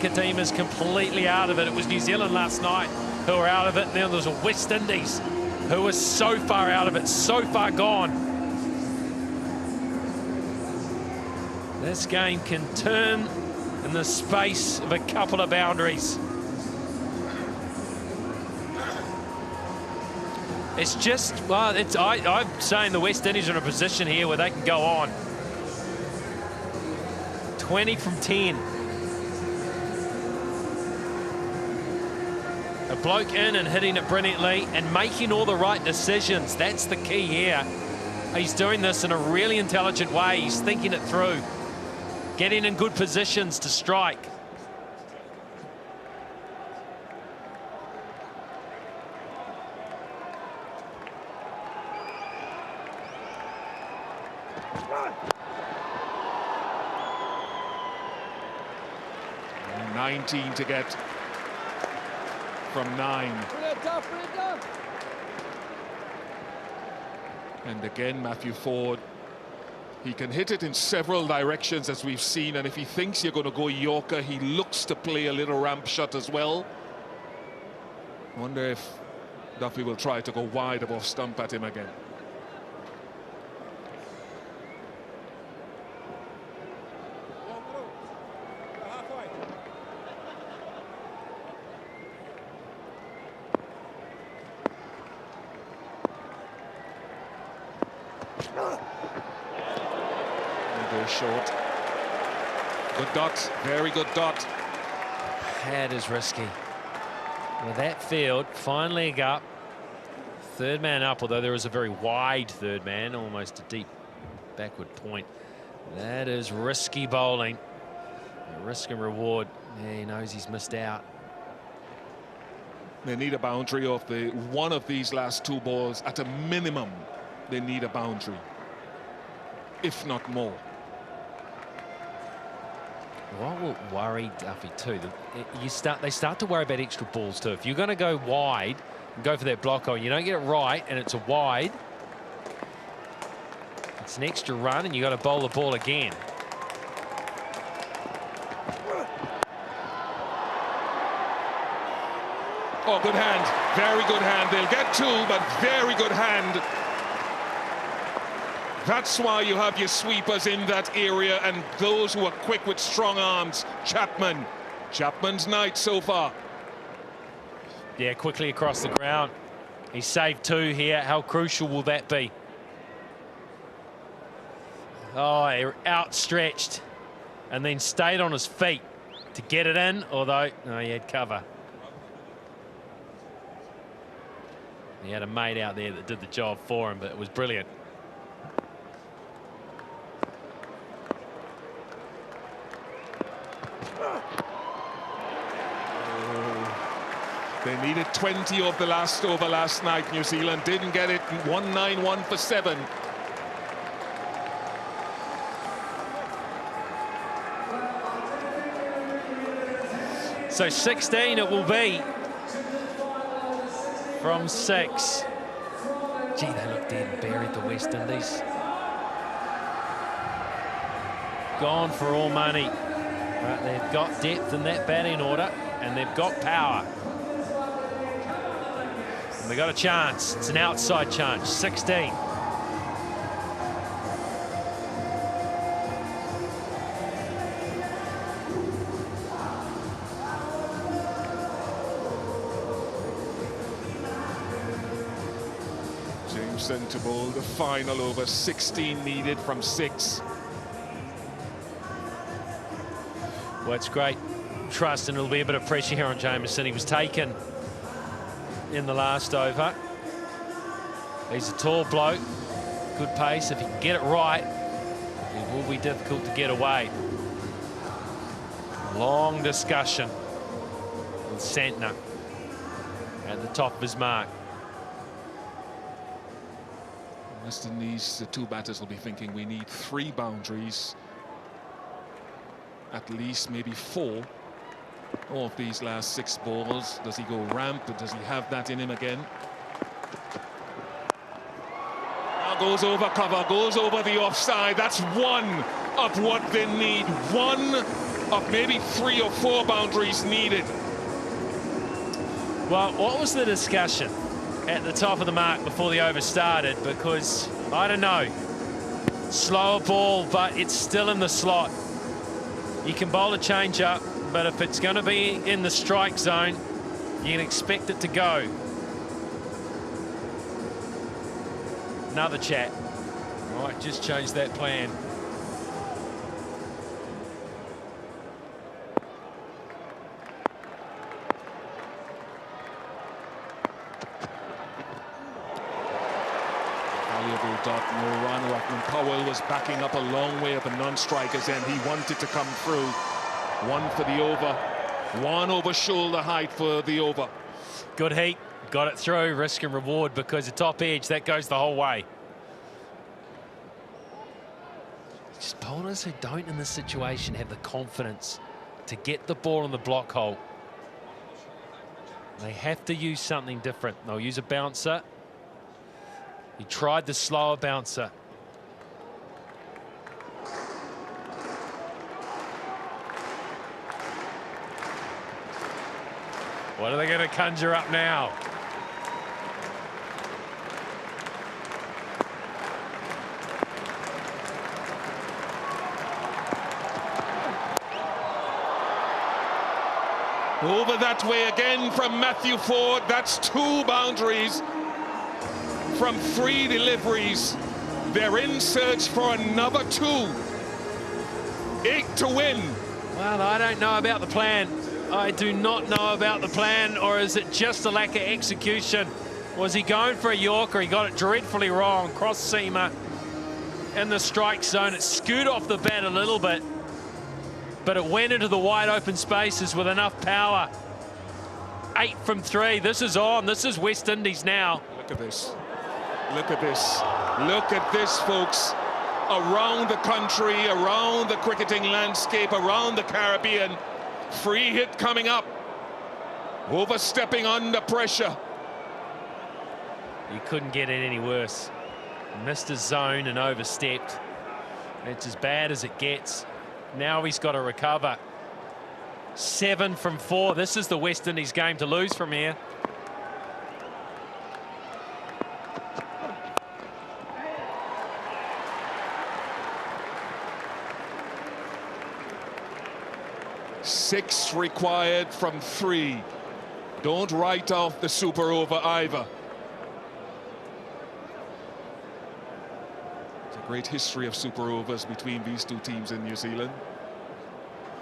Lanka team is completely out of it. It was New Zealand last night who were out of it, and then there was a West Indies who was so far out of it, so far gone. This game can turn in the space of a couple of boundaries. It's just, well, I'm saying the West Indies are in a position here where they can go on. 20 from 10. A bloke in and hitting it brilliantly and making all the right decisions. That's the key here. He's doing this in a really intelligent way. He's thinking it through, getting in good positions to strike. And 19 to get from 9. And again, Matthew Forde, he can hit it in several directions, as we've seen, and if he thinks you're going to go Yorker, he looks to play a little ramp shot as well. Wonder if Duffy will try to go wide of off stump at him again. Short. Good dot, very good dot. That is risky. Well, that field finally up. Third man up, although there is a very wide third man, almost a deep backward point. That is risky bowling. Risk and reward. Yeah, he knows he's missed out. They need a boundary of one of these last two balls. At a minimum, they need a boundary, if not more. What will worry Duffy too? They start to worry about extra balls too. If you're going to go wide and go for that block hole, you don't get it right, and it's a wide. It's an extra run, and you got to bowl the ball again. Oh, good hand, very good hand. They'll get two, but very good hand. That's why you have your sweepers in that area and those who are quick with strong arms. Chapman's night so far. Yeah, quickly across the ground. He saved two here. How crucial will that be? Oh, outstretched and then stayed on his feet to get it in, although no, he had cover. He had a mate out there that did the job for him, but it was brilliant. They needed 20 of the last over last night. New Zealand didn't get it. 191 for 7. So 16 it will be from 6. Gee, they look dead and buried, the West Indies. Gone for all money. But they've got depth in that batting order, and they've got power. And they got a chance. It's an outside chance. 16. Jameson to bowl the final over. 16 needed from 6. Well, it's great trust, and it'll be a bit of pressure here on Jameson. He was taken in the last over. He's a tall bloke, good pace. If he can get it right, it will be difficult to get away. Long discussion with Santner at the top of his mark. West Indies, the two batters will be thinking we need 3 boundaries, at least maybe 4 of these last 6 balls. Does he go ramp? Does he have that in him again? Now goes over cover, goes over the offside. That's one of what they need. One of maybe 3 or 4 boundaries needed. Well, what was the discussion at the top of the mark before the over started? Because, I don't know, slower ball, but it's still in the slot. You can bowl a change-up, but if it's going to be in the strike zone, you can expect it to go. Another chat. Might just change that plan. Valuable dot, no run. Rovman Powell was backing up a long way at the non-strikers end. He wanted to come through. One for the over. One over shoulder height for the over. Good heat. Got it through. Risk and reward because the top edge, that goes the whole way. Just bowlers who don't in this situation have the confidence to get the ball in the block hole. They have to use something different. They'll use a bouncer. He tried the slower bouncer. What are they going to conjure up now? Over that way again from Matthew Forde. That's 2 boundaries from 3 deliveries. They're in search for another 2. 8 to win. Well, I don't know about the plan. I do not know about the plan, or is it just a lack of execution? Was he going for a Yorker? He got it dreadfully wrong. Cross seamer in the strike zone. It skewed off the bat a little bit, but it went into the wide open spaces with enough power. 8 from 3. This is on. This is West Indies now. Look at this. Look at this. Look at this, folks. Around the country, around the cricketing landscape, around the Caribbean. Free hit coming up. Overstepping under pressure. He couldn't get it any worse. Missed his zone and overstepped. It's as bad as it gets. Now he's got to recover. 7 from 4. This is the West Indies game to lose from here. Six required from 3. Don't write off the super over either. There's a great history of super overs between these 2 teams in New Zealand.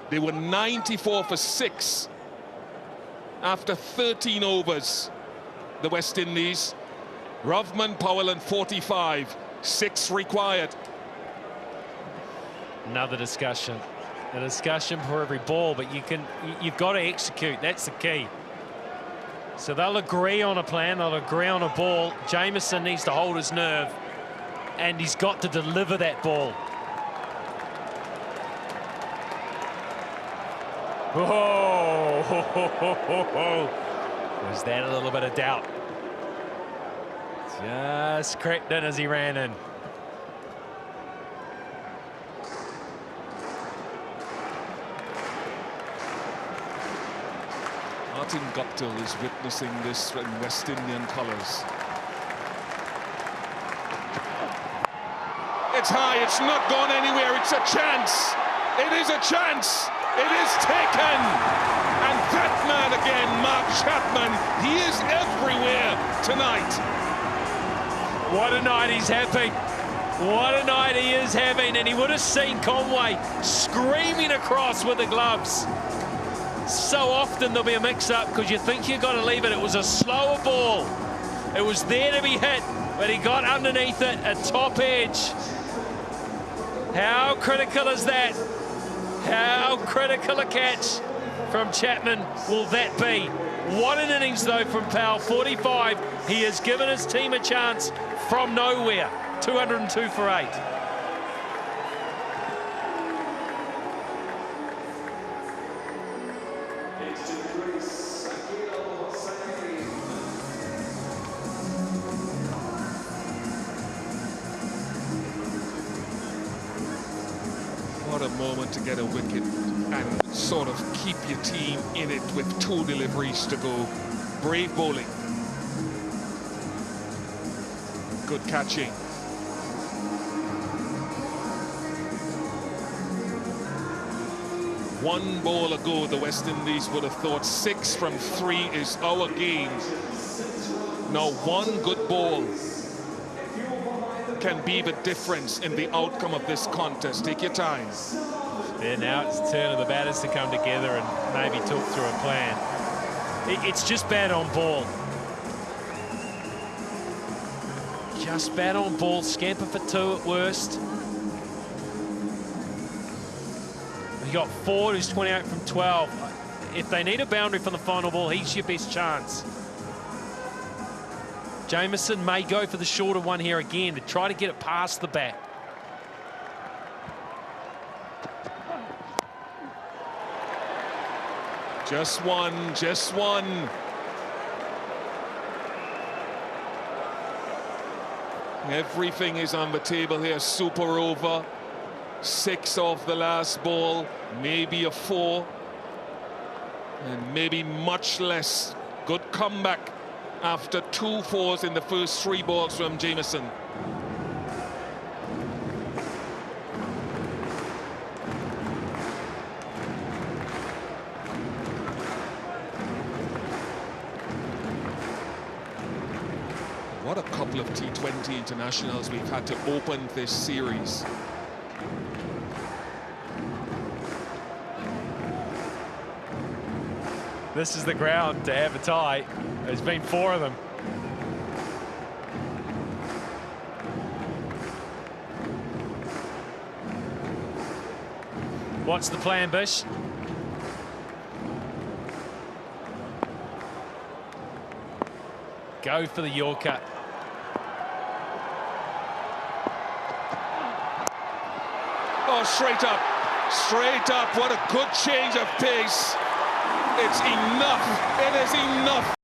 They were 94 for 6 after 13 overs. The West Indies. Rovman Powell and 45. 6 required. Another discussion. A discussion for every ball, but you've got to execute. That's the key. So they'll agree on a plan, they'll agree on a ball. Jamieson needs to hold his nerve, and he's got to deliver that ball. Oh, was that a little bit of doubt? Just crept in as he ran in. Martin Guptill is witnessing this in West Indian colours. It's high, it's not gone anywhere, it's a chance. It is a chance. It is taken. And that man again, Mark Chapman, he is everywhere tonight. What a night he's having. What a night he is having. And he would have seen Conway screaming across with the gloves. So often there'll be a mix-up because you think you've got to leave it. It was a slower ball. It was there to be hit, but he got underneath it at top edge. How critical is that? How critical a catch from Chapman will that be? What an innings, though, from Powell. 45. He has given his team a chance from nowhere. 202 for 8. What a moment to get a wicket and sort of keep your team in it with 2 deliveries to go. Brave bowling. Good catching. One ball ago, the West Indies would have thought 6 from 3 is our game. Now, one good ball can be the difference in the outcome of this contest. Take your time. Yeah, now it's the turn of the batters to come together and maybe talk through a plan. It's just bad on ball. Just bad on ball. Scamper for 2 at worst. You got Ford, who's 28 from 12. If they need a boundary from the final ball, he's your best chance. Jamieson may go for the shorter one here again to try to get it past the bat. Just one, just one. Everything is on the table here. Super over. 6 off the last ball, maybe a 4, and maybe much less. Good comeback after 2 4s in the first 3 balls from Jamieson. What a couple of T20 internationals we've had to open this series. This is the ground to have a tie. There's been 4 of them. What's the plan, Bish? Go for the Yorker. Oh, straight up. Straight up. What a good change of pace. It's enough. It is enough.